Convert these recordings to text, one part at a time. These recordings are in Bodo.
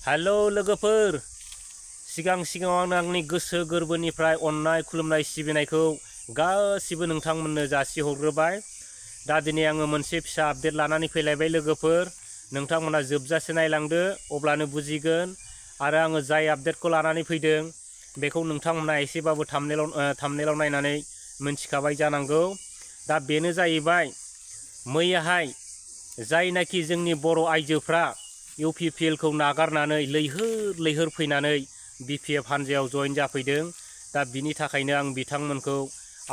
हेलो लोगोफोर सिगां आंनि गोसो गोरबोनिफ्राय अननाय खुलुमनाय सिबिनायखौ गासिबो नोंथांमोननो जासिहरग्रोबाय। दा दिनै आङो मोनसे फिसा आपडेट लानानै फैलायबाय लोगोफोर, नोंथांमोना जोबजासे नायलांदो अब्लानो बुजिगोन। आरो आङो जाय आपडेटखौ लानानै फैदों बेखौ नोंथांमोना एसेबाबो थाम्बनेलाव नायनानै मिन्थिखाबाय जानांगौ। दा बेनो जाहैबाय मैयाहाय जायनाखि जोंनि बर' आइजोफ्रा UPPL खौ नागारनानै लैहोर फैनानै BPF हान्जायाव जइन जाफैदों। दा बिनि थाखायनो आं बिथांमोनखौ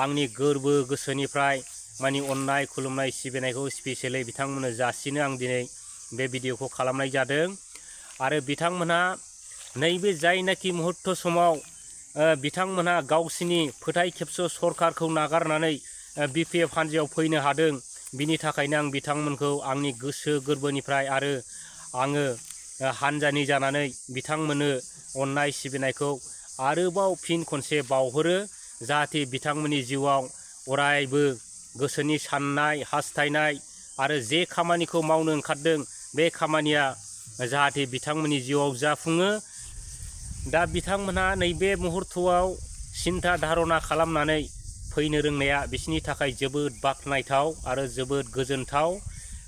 आंनि गोरबो गोसोनिफ्राय मानि अननाय खुलुमनाय सिबिनायखौ स्पेसियेलि बिथांमोननो जासिनो आं दिनै बे भिडिअखौ खालामनाय जादों। आरो बिथांमोनहा नैबे जायनाखि मुहूर्त समाव बिथांमोनहा गावसिनि फोथाय खेबस' सरकारखौ नागारनानै BPF हान्जायाव फैनो हादों, बिनि थाखायनो आं बिथांमोनखौ आंनि गोसो गोरबोनिफ्राय आरो आङो हान्जानि जानानै बिथांमोननो अननाय सिबिनायखौ आरोबाव फिन खनसे बावहरो, जाहाथे बिथांमोननि जिउआव अरायबो गोसोनि साननाय हास्थायनाय आरो जे खामानिखौ मावनो ओंखारदों बे खामानिया जाहाथे बिथांमोननि जिउआव जाफुङो। दा बिथांमोनहा नैबे मुहूर्तआव सिन्था धारना खालामनानै फैनो रोंनाया बिसोरनि थाखाय जोबोद बाख्नायथाव आरो जोबोद गोजोनथाव।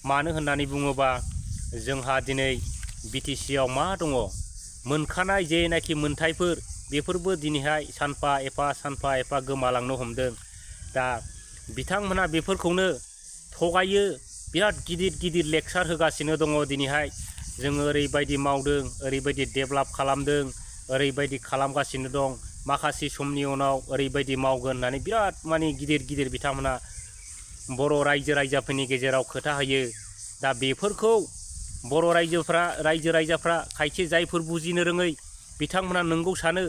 मानो होननानै बुङोबा जोंहा दिनै BTC आव मा दङ, मोनखानाय जेनाखि मोनथायफोर बेफोरबो दिनैहाय सानफा एफा गोमालांनो हमदों। दा बिथांमोनहा बेफोरखौनो थगायो, बिराद गिदिर लेक्सार होगासिनो दङ। दिनैहाय जोङो ओरैबायदि मावदों, ओरैबायदि डेभेलप खालामदों, ओरैबायदि खालामगासिनो दं, माखासे समनि उनाव ओरैबायदि मावगोन होननानै बिराद माने गिदिर बिथांमोनहा बर' रायजो राजाफोरनि गेजेराव खोथा होयो। दा बेफोरखौ बर' रायजो राजाफ्रा खायसे जायफोर बुजिनो रोङै बिथांमोना नंगौ सानो,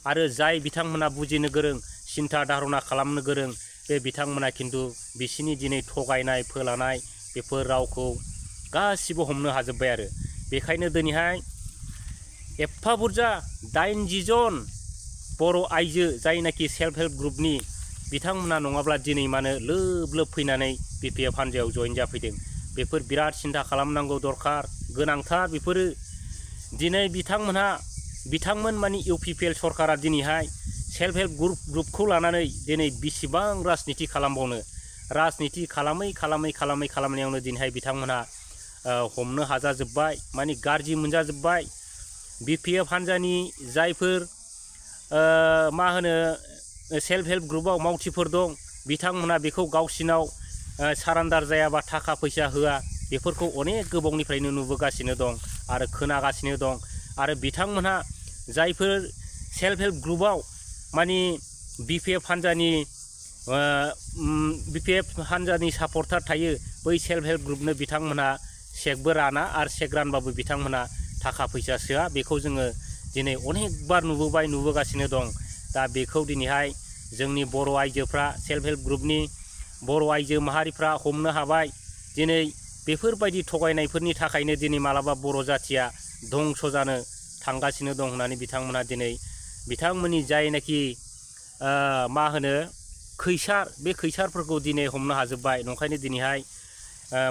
आरो जाय बिथांमोना बुजिनो गोरों सिन्था धारना खालामनो गोरों बे बिथांमोना खिन्थु बिसिनि दिनै थगायनाय फोलानाय बेफोर रावखौ गासिबो हमनो हाजोब्बाय। आरो बेखायनो दिनैहाय एफा बुरजा 80 जन बर' आइजो जायनाखि सेल्फ हेल्प ग्रुपनि बिथांमोना नङाब्ला दिनै मानो लोब फैनानै BPF हान्जायाव जइन जाफैदों। बेफोर बिराद सिन्था खालामनांगौ दरखार गोनांथार। बेफोरो दिनै बिथांमोन मानि UPPL सरकारा दिनैहाय सेल्फ हेल्प ग्रुपखौ लानानै दिनै बेसेबां राजनिति खालामबावनो, राजनिति खालामनायावनो दिनैहाय बिथांमोनहा हमनो हाजाजोब्बाय, मानि गाज्रि मोनजाजोब्बाय। BPF हान्जानि जायफोर मा होनो सेल्फ हेल्प ग्रुपआव मावथिफोर दं बिथांमोनहा बेखौ गावसिनाव सारान्डार जायाबा थाखा फैसा होआ, बेफोरखौ अनेक गोबावनिफ्रायनो नुबोगासिनो दं आरो खोनागासिनो दं। आरो बिथांमोनहा जायफोर सेल्फ हेल्प ग्रुपआव मानि BPF हान्जानि सापर्टार थायो, बै सेल्फ हेल्प ग्रुपनो बिथांमोनहा चेकबो राना, आरो चेक रानबाबो बिथांमोनहा थाखा फैसा सोआ। बेखौ जोङो दिनै अनेक बार नुबोगासिनो दं। दा बेखौ दिनैहाय जोंनि बर' आइजोफ्रा सेल्फ हेल्प ग्रुपनि बर' आइजो माहारिफ्रा हमनो हाबाय। दिनै बेफोरबायदि थगायनायफोरनि थाखायनो दिनै मालाबा बर' जाथिया धंस जानो थांगासिनो दं होननानै बिथांमोना दिनै बिथांमोननि जायनाखि मा होनो खैसार, बे खैसारफोरखौ दिनै हमनो हाजोब्बाय। नंखायनो दिनैहाय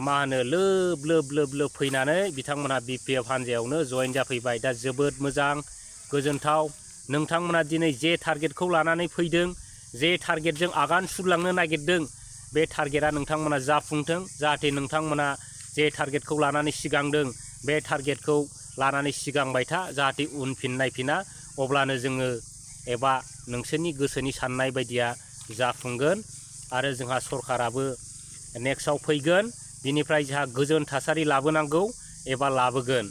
मा होनो लोब फैनानै बिथांमोना BPF हान्जायावनो जइन जाफैबाय। दा जोबोद मोजां गोजोनथाव। नोंथांमोना दिनै जे टारगेटखौ लानानै फैदों, जे टारगेटजों आगान सुरलांनो नागिरदों, बे टारगेटआ नोंथांमोना जाफुंथों। जाहाथे नोंथांमोना जे टारगेटखौ लानानै सिगांदों बे टारगेटखौ लानानै सिगांबाय था, जाहाथे उनफिन नायफिना। अब्लानो जोङो एबा नोंसोरनि गोसोनि साननाय बायदिया जाफुंगोन आरो जोंहा सरकाराबो नेक्स्टआव फैगोन। बिनिफ्राय जोंहा गोजोन थासारि लाबोनांगौ एबा लाबोगोन।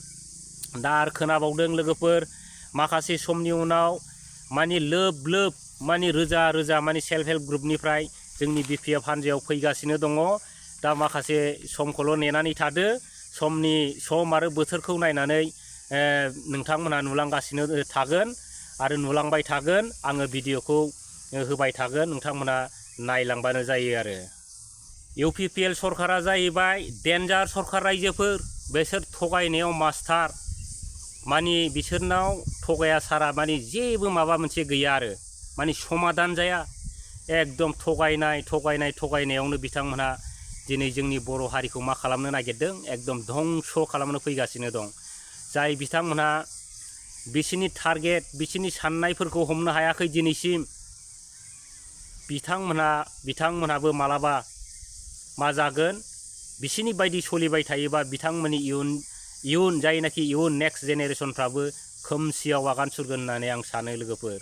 दा आरो खोनाबावदों लोगोफोर, माखासे समनि उनाव मानि लोब मानि रोजा मानि सेल्फ हेल्प ग्रुपनिफ्राय जोंनि BPF हान्जायाव फैगासिनो दङ। दा माखासे समखौल' नेनानै थादो, सम आरो बोथोरखौ नायनानै नोंथांमोनहा नुलांगासिनो थागोन आरो नुलांबाय थागोन। आङो भिडिअखौ होबाय थागोन, नोंथांमोना नायलांबानो जायो। आरो UPPL सरकारा जाहैबाय डेन्जार सरकार। रायजोफोर बिसोर थगायनायाव मास्टार, मानि बिसोरनाव थगाया सारा मानि जेबो माबा मोनसे गैया आरो मानि समाधान जाया। एकदम थगायनायावनो बिथांमोनहा दिनै जोंनि बर' हारिखौ मा खालामनो नागिरदों, एकदम धंस खालामनो फैगासिनो दं। जाय बिथांमोनहा बिसोरनि टारगेट बिसोरनि साननायफोरखौ हमनो हायाखै दिनैसिम बिथांमोनहाबो मालाबा मा जागोन बिसोरनि बायदि सोलिबाय थायोबा बिथांमोननि इयुन जायनाखि इयुन नेक्स्ट जेनेरेसनफ्राबो खोमसियाव आगान सुरगोन होननानै आं सानो लोगोफोर।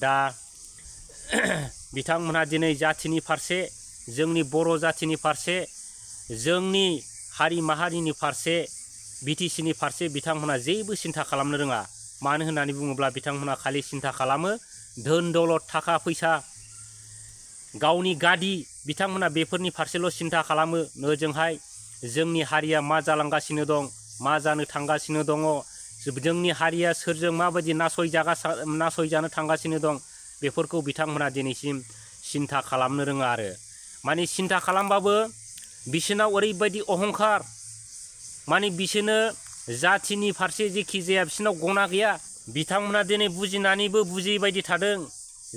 दा बिथांमोनहा दिनै जाथिनि फारसे जोंनि बर' जाथिनि फारसे जोंनि हारि माहारिनि फारसे बिटिसिनि फारसे बिथांमोनहा जेबो सिन्था खालामनो रोङा। मानो होननानै बुङोब्ला बिथांमोनहा खालि सिन्था खालामो धोन दौलत थाखा फैसा गावनि गादि बिथांमोनहा बेफोरनि फारसेल' सिन्था खालामो। ओजोंहाय जोंनि हारिया मा जालांगासिनो दं मा जानो थांगासिनो दङ जोंनि हारिया सोरजों माबायदि नासयजानो थांगासिनो दं बेफोरखौ बिथांमोनहा दिनैसिम सिन्था खालामनो रोङा आरो माने सिन्था खालामबाबो बिसोरनाव ओरैबायदि अहंखार माने बिसोरनो जाथिनि फारसे जेखि जाया बिसोरनाव गना गैया। बिथांमोनहा दिनै बुजिनानैबो बुजियै बायदि थादों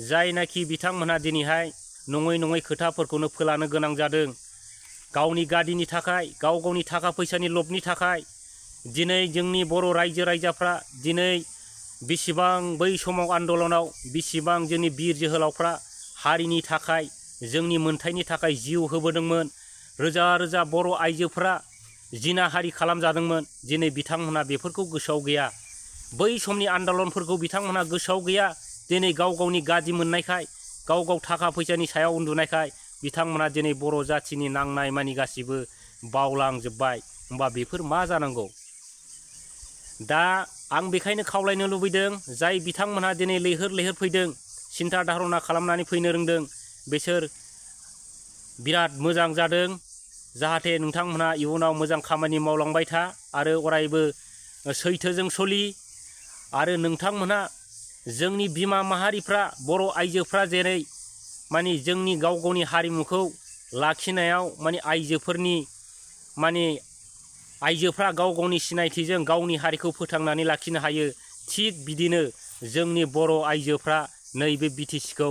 जायनाखि बिथांमोनहा दिनैहाय नङै खोथाफोरखौनो फोलानो गोनां जादों गावनि गादिनि थाखाय गावनि थाखा फैसानि लबनि थाखाय। दिनै जोंनि बर' रायजो राजाफ्रा दिनै बेसेबां बै समाव आन्दलनाव बेसेबां जोंनि बिर जोहोलावफ्रा हारिनि थाखाय जोंनि मोन्थायनि थाखाय जिउ होबोदोंमोन। रोजा रोजा बर' आइजोफ्रा जिनाहारि खालामजादोंमोन। दिनै बिथांमोनहा बेफोरखौ गोसोआव गैया। बै समनि आन्दलनफोरखौ बिथांमोनहा गोसोआव गैया। दिनै गावनि गादि मोननायखाय गाव थाखा फैसानि सायाव उन्दुनायखाय बिथांमोनहा दिनै बर' जाथिनि नांनाय मानि गासिबो बावलांजोब्बाय। होमबा बेफोर मा जानांगौ? दा आं बेखायनो खावलायनो लुबैदों जाय बिथांमोनहा दिनै लैहोर फैदों सिन्था धारना खालामनानै फैनो रोंदों बिसोर बिराद मोजां जादों। जाहाथे नोंथांमोनहा इयुनाव मोजां खामानि मावलांबाय था आरो अरायबो सैथोजों सलि आरो नोंथांमोनहा जोंनि बिमा माहारिफ्रा बर' आइजोफ्रा जेरै माने जोंनि गावनि हारिमुखौ लाखिनायाव माने आइजोफ्रा गावनि सिनायथिजों गावनि हारिखौ फोथांनानै लाखिनो हायो। थिग बिदिनो जोंनि बर' आइजोफ्रा नैबे बिटिसिखौ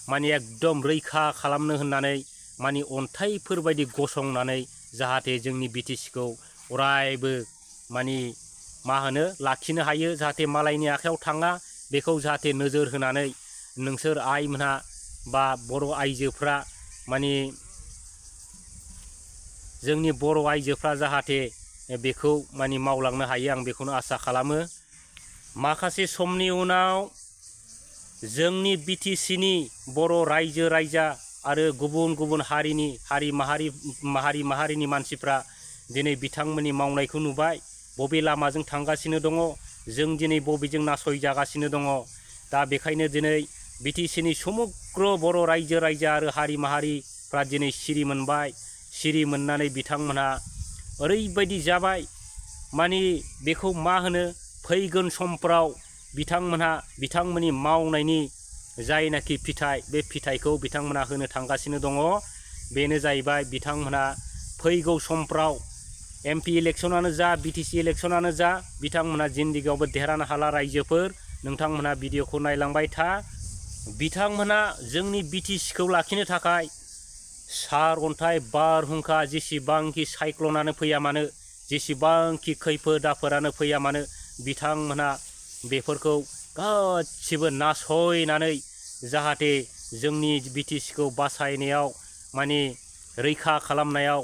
माने एकदम रैखा खालामनो होननानै माने अन्थाइफोर बायदि गसंनानै जाहाथे जोंनि बिटिसिखौ अरायबो माने लाखिनो हायो जाहाथे मालायनि आखायाव थाङा बेखौ जाहाथे नोजोर होनानै नोंसोर आइमोनहा बा बर' आइजोफ्रा माने जोंनि बर' आइजोफ्रा जाहाथे बेखौ माने मावलांनो हायो आं बेखौनो आसा खालामो। माखासे समनि उनाव जोंनि बिटिसिनि बर' रायजो राजा आरो गुबुन हारि माहारिनि मानसिफ्रा दिनै बिथांमोननि मावनायखौ नुबाय बबे लामाजों थांगासिनो दङ जों दिनै बबेजों नासयजागासिनो दङ। दा बेखायनो दिनै बिटिसिनि समग्र बर' रायजो राजा आरो हारि माहारिफ्रा दिनै सिरि मोनबाय। सिरि मोननानै बिथांमोनहा ओरैबायदि जाबाय माने बेखौ मा होनो फैगोन समफ्राव बिथांमोननि मावनायनि जायनाखि फिथाइ बे फिथाइखौ बिथांमोनहा होनो थांगासिनो दङ। बेनो जाहैबाय बिथांमोनहा फैगौ समफ्राव MP इलेक्शनानो जा बिटिसि इलेक्शनानो जा बिथांमोनहा जिन्दगियावबो देरहानो हाला। रायजोफोर नोंथांमोनहा भिडिअखौ नायलांबाय था। बिथांमोनहा जोंनि बिटिसिखौ लाखिनो थाखाय सार अन्थाइ बारहुंखा जेसेबांखि साइक्लनानो फैया मानो जेसेबांखि खैफोद आफोदानो फैया मानो बिथांमोनहा बेफोरखौ गासिबो नासयनानै जाहाथे जोंनि बिटिसिखौ बासायनायाव माने रैखा खालामनायाव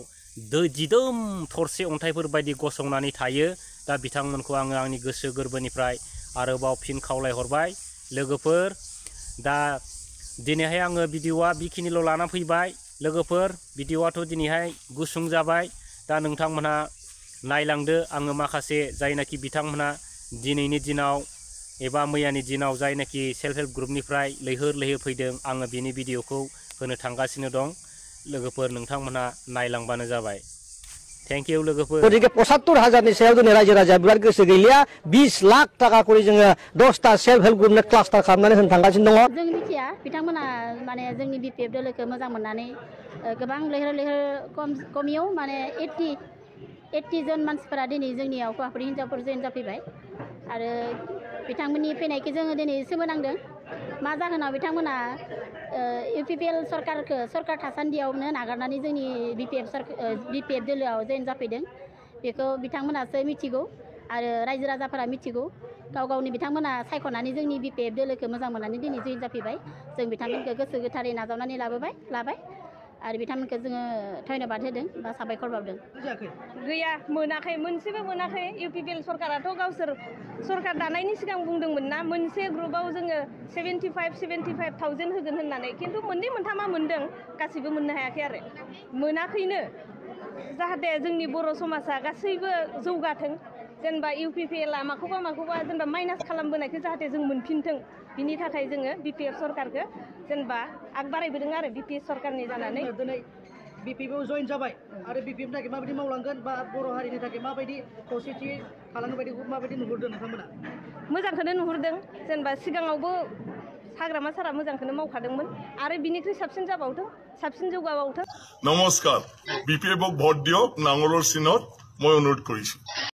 दिदोम थरसे अन्थाइफोर बायदि गसंनानै थायो। दा बिथांमोनखौ आङो आंनि गोसो गोरबोनिफ्राय आरोबाव फिन खावलायहरबाय। लोगोफोर दा दिनैहाय आङो भिडिअआ बेखिनिल' लाना फैबाय। लोगोफोर भिडिअआथ' दिनैहाय गुसुं जाबाय। दा नोंथांमोनहा नायलांदो आङो माखासे जायनाखि बिथांमोनहा दिनैनि दिनाव एबा मैयानि दिनाव जायनाखि सेल्फ हेल्प ग्रुपनिफ्राय लैहोर फैदों आङो बिनि भिडिअखौ होनो थांगासिनो दं। लोगोफोर नोंथांमोनहा नायलांबानो जाबाय। थेंक इउ लोगोफोर। गतिके ৭৫,০০০ सायाव जोंनि रायजो राजाया बिराद गोसो गैलिया। 20 लाख थाखा करि जोङो 10टा सेल्फ हेल्प ग्रुपनो क्लास्टार खालामनानै होनो थांगासिनो दङ। जों मिथिया बिथांमोना माने जोंनि BPF दोलोखौ मोजां मोननानै गोबां लैहोर कमियाव माने 80 जन मानसिफोरा दिनै जोंनियाव हौवाफोर हिन्जावफोर जइन जाफैबाय आरो बिथांमोननि फैनायखौ जोङो दिनै सोमोनांदों। मा जाहोनाव बिथांमोना UPPL सरकार थासान्दियावनो नागारनानै जोंनि BPF दोलोआव जइन जाफैदों बेखौ बिथांमोनासो मिथिगौ। आरो रायजो राजाफोरा मिथिगौ गाव गावनि बिथांमोना सायख'नानै जोंनि BPF दोलोखौ मोजां मोननानै दिनै जइन जाफैबाय जों बिथांमोनखौ गोसो गोथारै नाजावनानै लाबाय आरो बिथांमोनखौ जोङो धन्यबाद होदों बा साबायखर बावदों गैया मोनाखै मोनसेबो मोनाखै UPPL सरकाराथ' गावसोर सरकार दानायनि सिगां बुंदोंमोन ना मोनसे ग्रुपआव जोङो 75,000 होगोन होननानै खिन्थु मोननै मोनथामा मोनदों गासिबो मोननो हायाखै आरो मोनाखैनो जाहाथे जोंनि बर' समाजा गासैबो जौगाथों जेनेबा UPPL माखौबा जेनेबा माइनास खालामबोनायखौ जाहाथे जों मोनफिनथों बिनि थाखाय जोङो BPF सरकारखौ जेनेबा आग बारायबोदों आरो BPF सरकारनि जानानै दिनै BPF आव जइन जाबाय आरो BPF नि थाखाय माबायदि मावलांगोन बा बर' हारिनि थाखाय माबायदि खौसेथि खालामनो बायदि माबायदि नुहुरदों नोंथांमोना मोजांखौनो नुहुरदों जेनेबा सिगाङावबो हाग्रामा सारा मोजांखौनो मावखादोंमोन आरो बिनिख्रुइ साबसिन जाबावथों साबसिन जौगाबावथों नमस्कार BPF भोट दियक नांगলৰ চিনত মই অনুৰোধ কৰিছো